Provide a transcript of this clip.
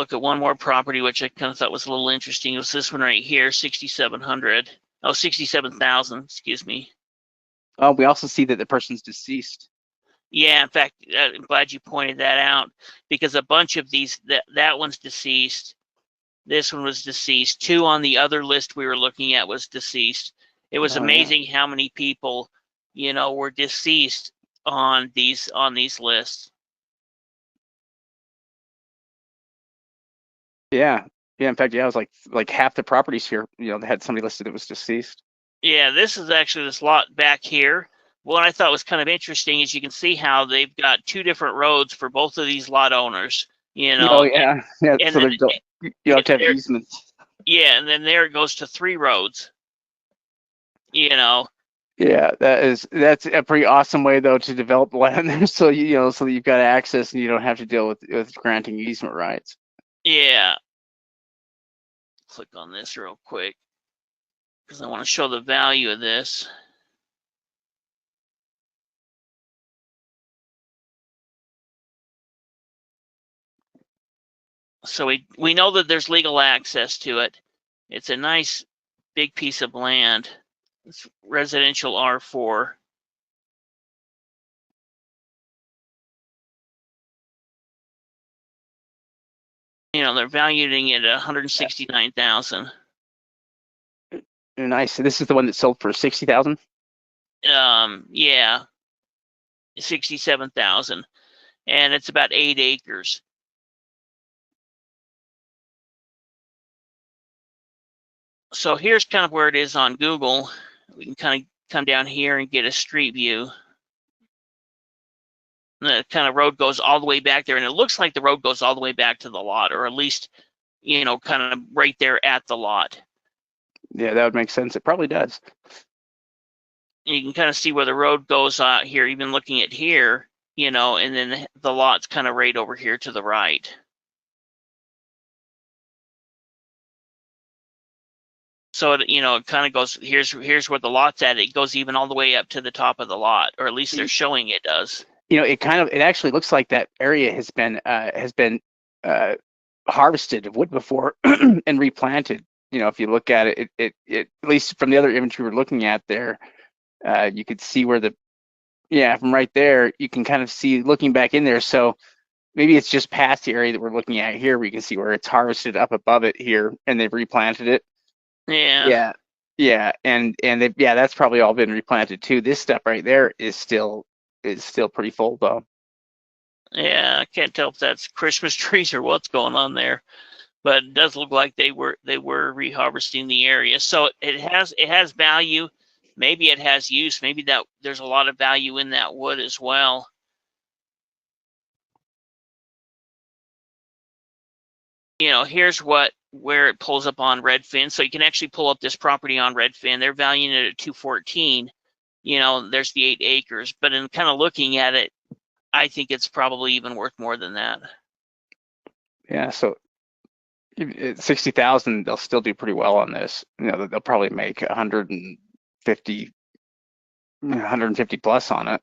look at one more property, which I kind of thought was a little interesting. It was this one right here, 6,700. Oh, 67,000, excuse me. Oh, we also see that the person's deceased. Yeah, in fact, I'm glad you pointed that out, because a bunch of these, that one's deceased. This one was deceased. 2 on the other list we were looking at was deceased. It was amazing how many people, were deceased on these lists. Yeah. In fact, yeah, it was like half the properties here, they had somebody listed that was deceased. Yeah, this is actually this lot back here. What I thought was kind of interesting is you can see how they've got 2 different roads for both of these lot owners. Oh yeah, yeah. And So then, you have to have easements. yeah, and then there it goes to 3 roads. Yeah, that's a pretty awesome way though to develop land there. So so you've got access and you don't have to deal with granting easement rights. Yeah. Click on this real quick because I want to show the value of this. So we know that there's legal access to it. It's a nice big piece of land. It's residential R4. They're valuing it at 169,000. Nice. So this is the one that sold for 60,000. Yeah, 67,000, and it's about 8 acres. So here's kind of where it is on Google. We can kind of come down here and get a street view. The kind of road goes all the way back there, and it looks like the road goes all the way back to the lot, or at least, kind of right there at the lot. Yeah, that would make sense. It probably does. You can kind of see where the road goes out here, even looking at here, and then the lot's kind of right over here to the right. So it kind of goes, here's where the lot's at. It goes even all the way up to the top of the lot, or at least they're showing it does. It actually looks like that area has been harvested of wood before and replanted. If you look at it, it at least from the other image we were looking at there, you could see where from right there, you can kind of see looking back in there. So maybe it's just past the area that we're looking at here. We can see where it's harvested up above it here, and they've replanted it. Yeah. And that's probably all been replanted too. This stuff right there is still pretty full though. Yeah, I can't tell if that's Christmas trees or what's going on there, but it does look like they were reharvesting the area. So it has value. Maybe it has use. Maybe that there's a lot of value in that wood as well. Here's where it pulls up on Redfin. So you can actually pull up this property on Redfin. They're valuing it at 214. There's the 8 acres, but in kind of looking at it, I think it's probably even worth more than that. Yeah, so 60,000, they'll still do pretty well on this. They'll probably make 150 plus on it.